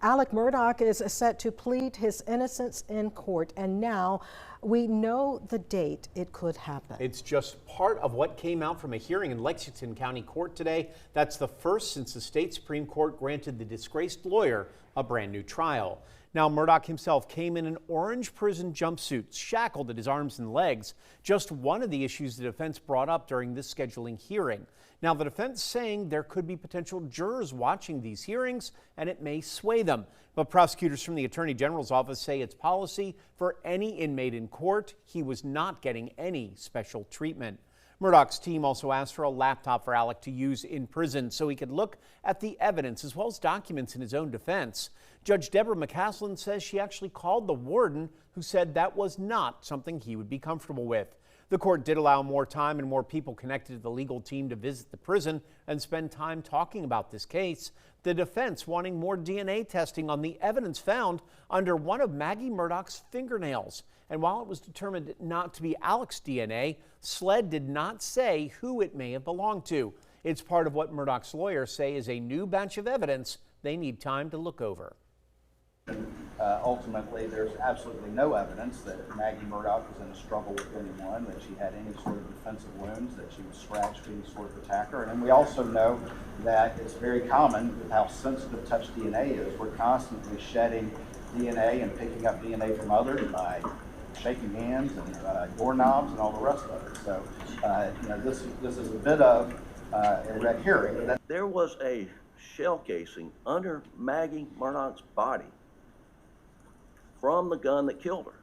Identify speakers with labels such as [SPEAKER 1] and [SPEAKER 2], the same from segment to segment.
[SPEAKER 1] Alec Murdaugh is set to plead his innocence in court, and now we know the date it could happen.
[SPEAKER 2] It's just part of what came out from a hearing in Lexington County Court today. That's the first since the state Supreme Court granted the disgraced lawyer a brand new trial. Now, Murdaugh himself came in an orange prison jumpsuit, shackled at his arms and legs. Just one of the issues the defense brought up during this scheduling hearing. Now, the defense saying there could be potential jurors watching these hearings and it may sway them. But prosecutors from the Attorney General's office say it's policy for any inmate in court. He was not getting any special treatment. Murdaugh's team also asked for a laptop for Alec to use in prison so he could look at the evidence as well as documents in his own defense. Judge Deborah McCaslin says she actually called the warden, who said that was not something he would be comfortable with. The court did allow more time and more people connected to the legal team to visit the prison and spend time talking about this case. The defense wanting more DNA testing on the evidence found under one of Maggie Murdaugh's fingernails. And while it was determined not to be Alec's DNA, SLED did not say who it may have belonged to. It's part of what Murdaugh's lawyers say is a new batch of evidence they need time to look over.
[SPEAKER 3] Ultimately, there's absolutely no evidence that Maggie Murdaugh was in a struggle with anyone, that she had any sort of defensive wounds, that she was scratched by any sort of attacker. And we also know that it's very common with how sensitive touch DNA is. We're constantly shedding DNA and picking up DNA from others by shaking hands and doorknobs and all the rest of it. So, this is a bit of a red herring.
[SPEAKER 4] There was a shell casing under Maggie Murdaugh's body from the gun that killed her.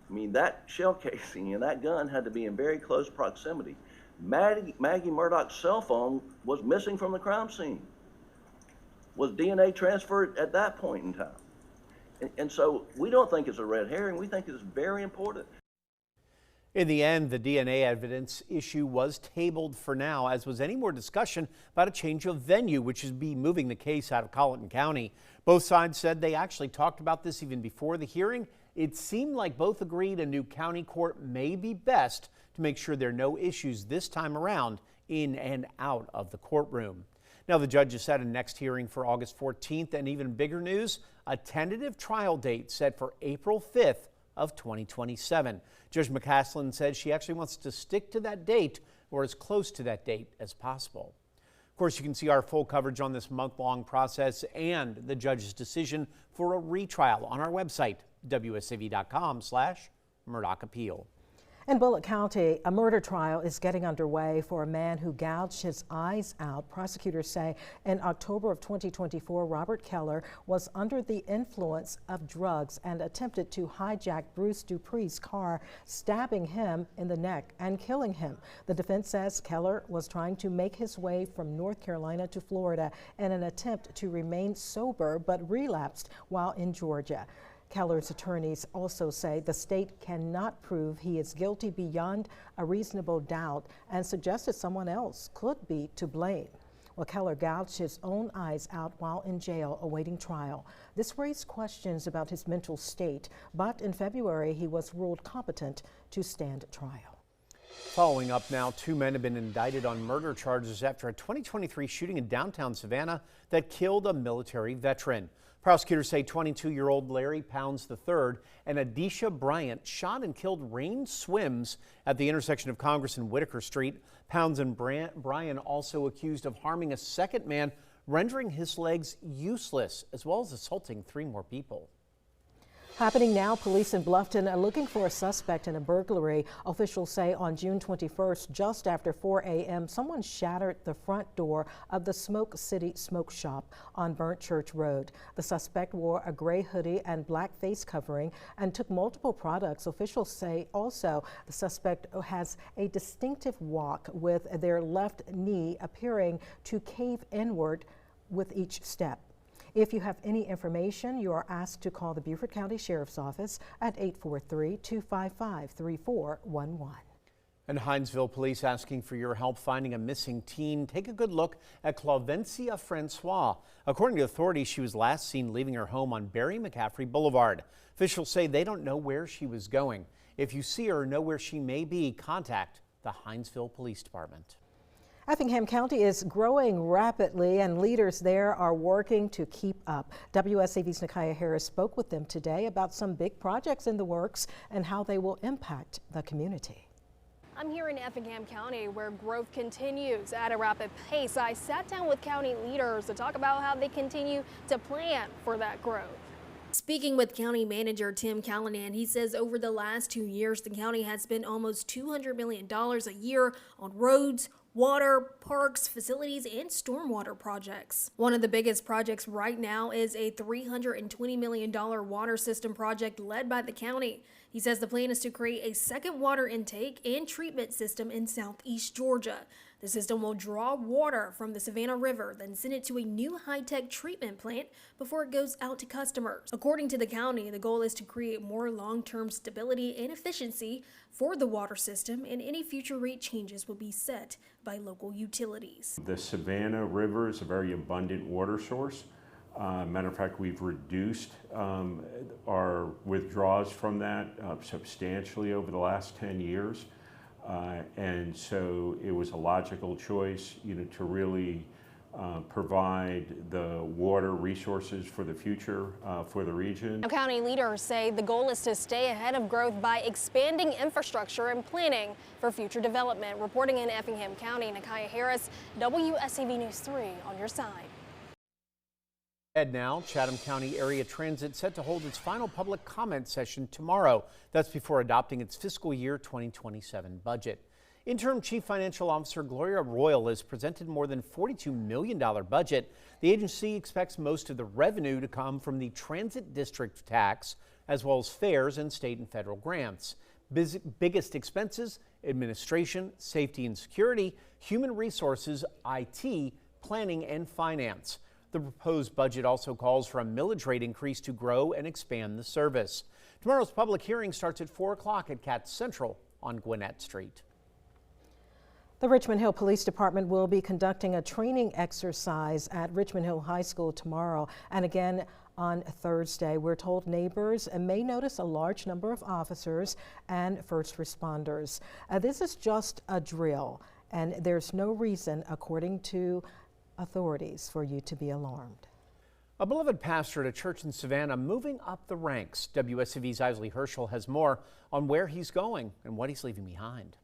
[SPEAKER 4] I mean, that shell casing and that gun had to be in very close proximity. Maggie Murdaugh's cell phone was missing from the crime scene. Was DNA transferred at that point in time? And so we don't think it's a red herring. We think it's very important.
[SPEAKER 2] In the end, the DNA evidence issue was tabled for now, as was any more discussion about a change of venue, which would be moving the case out of Colleton County. Both sides said they actually talked about this even before the hearing. It seemed like both agreed a new county court may be best to make sure there are no issues this time around in and out of the courtroom. Now, the judge has set a next hearing for August 14th, and even bigger news, a tentative trial date set for April 5th of 2027. Judge McCaslin said she actually wants to stick to that date or as close to that date as possible. Of course, you can see our full coverage on this month-long process and the judge's decision for a retrial on our website, wsav.com/Murdaugh Appeal.
[SPEAKER 1] In Bullock County, a murder trial is getting underway for a man who gouged his eyes out. Prosecutors say in October of 2024, Robert Keller was under the influence of drugs and attempted to hijack Bruce Dupree's car, stabbing him in the neck and killing him. The defense says Keller was trying to make his way from North Carolina to Florida in an attempt to remain sober, but relapsed while in Georgia. Keller's attorneys also say the state cannot prove he is guilty beyond a reasonable doubt and suggested someone else could be to blame. Well, Keller gouged his own eyes out while in jail awaiting trial. This raised questions about his mental state, but in February he was ruled competent to stand trial.
[SPEAKER 2] Following up now, two men have been indicted on murder charges after a 2023 shooting in downtown Savannah that killed a military veteran. Prosecutors say 22-year-old Larry Pounds III and Adisha Bryant shot and killed Rain Swims at the intersection of Congress and Whitaker Street. Pounds and Bryant also accused of harming a second man, rendering his legs useless, as well as assaulting three more people.
[SPEAKER 1] Happening now, police in Bluffton are looking for a suspect in a burglary. Officials say on June 21st, just after 4 a.m., someone shattered the front door of the Smoke City Smoke Shop on Burnt Church Road. The suspect wore a gray hoodie and black face covering and took multiple products. Officials say also the suspect has a distinctive walk with their left knee appearing to cave inward with each step. If you have any information, you are asked to call the Beaufort County Sheriff's Office at 843-255-3411.
[SPEAKER 2] And Hinesville police asking for your help finding a missing teen. Take a good look at Clavencia Francois. According to authorities, she was last seen leaving her home on Barry McCaffrey Boulevard. Officials say they don't know where she was going. If you see her or know where she may be, contact the Hinesville Police Department.
[SPEAKER 1] Effingham County is growing rapidly, and leaders there are working to keep up. WSAV's Nakaya Harris spoke with them today about some big projects in the works and how they will impact the community.
[SPEAKER 5] I'm here in Effingham County, where growth continues at a rapid pace. I sat down with county leaders to talk about how they continue to plan for that growth. Speaking with County Manager Tim Callanan, he says over the last 2 years, the county has spent almost $200 million a year on roads, water, parks, facilities, and stormwater projects. One of the biggest projects right now is a $320 million water system project led by the county. He says the plan is to create a second water intake and treatment system in southeast Georgia. The system will draw water from the Savannah River, then send it to a new high-tech treatment plant before it goes out to customers. According to the county, the goal is to create more long-term stability and efficiency for the water system, and any future rate changes will be set by local utilities.
[SPEAKER 6] The Savannah River is a very abundant water source. Matter of fact, we've reduced our withdrawals from that substantially over the last 10 years. And so it was a logical choice, to really provide the water resources for the future for the region.
[SPEAKER 5] Now, county leaders say the goal is to stay ahead of growth by expanding infrastructure and planning for future development. Reporting in Effingham County, Nakaya Harris, WSAV News 3 on your side.
[SPEAKER 2] And now, Chatham County Area Transit set to hold its final public comment session tomorrow. That's before adopting its fiscal year 2027 budget. Interim Chief Financial Officer Gloria Royal has presented more than $42 million budget. The agency expects most of the revenue to come from the transit district tax, as well as fares and state and federal grants. Biggest expenses: administration, safety and security, human resources, IT, planning and finance. The proposed budget also calls for a millage rate increase to grow and expand the service. Tomorrow's public hearing starts at 4 o'clock at Katz Central on Gwinnett Street.
[SPEAKER 1] The Richmond Hill Police Department will be conducting a training exercise at Richmond Hill High School tomorrow and again on Thursday. We're told neighbors may notice a large number of officers and first responders. This is just a drill, and there's no reason, according to authorities, for you to be alarmed.
[SPEAKER 2] A beloved pastor at a church in Savannah moving up the ranks. WSAV's Isley Herschel has more on where he's going and what he's leaving behind.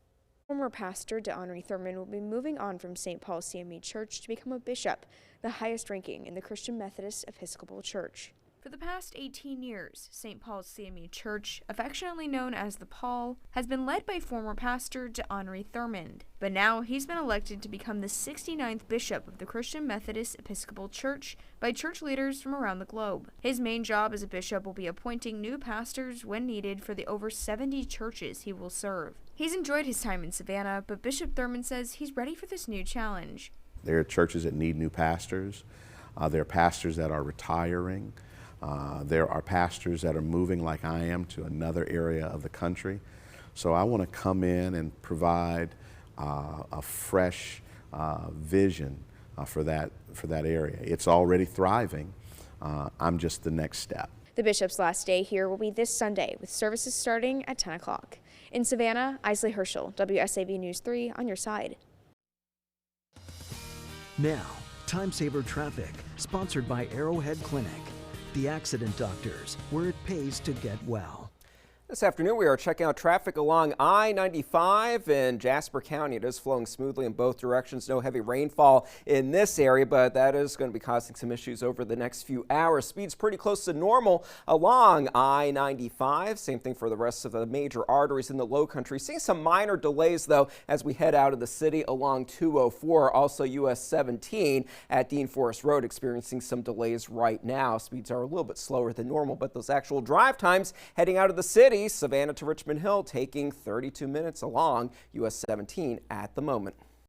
[SPEAKER 7] Former pastor DeHonry Thurman will be moving on from St. Paul's CME Church to become a bishop, the highest ranking in the Christian Methodist Episcopal Church. For the past 18 years, St. Paul's CME Church, affectionately known as the Paul, has been led by former pastor DeHonry Thurman. But now he's been elected to become the 69th bishop of the Christian Methodist Episcopal Church by church leaders from around the globe. His main job as a bishop will be appointing new pastors when needed for the over 70 churches he will serve. He's enjoyed his time in Savannah, but Bishop Thurman says he's ready for this new challenge.
[SPEAKER 8] There are churches that need new pastors. There are pastors that are retiring. There are pastors that are moving, like I am, to another area of the country. So I want to come in and provide a fresh vision for that area. It's already thriving. I'm just the next step.
[SPEAKER 7] The bishop's last day here will be this Sunday, with services starting at 10 o'clock. In Savannah, Isley Herschel, WSAV News 3 on your side.
[SPEAKER 9] Now, Time Saver Traffic, sponsored by Arrowhead Clinic, the accident doctors, where it pays to get well.
[SPEAKER 10] This afternoon, we are checking out traffic along I-95 in Jasper County. It is flowing smoothly in both directions. No heavy rainfall in this area, but that is going to be causing some issues over the next few hours. Speed's pretty close to normal along I-95. Same thing for the rest of the major arteries in the low country. Seeing some minor delays, though, as we head out of the city along 204. Also, US 17 at Dean Forest Road experiencing some delays right now. Speeds are a little bit slower than normal, but those actual drive times heading out of the city, Savannah to Richmond Hill, taking 32 minutes along US 17 at the moment.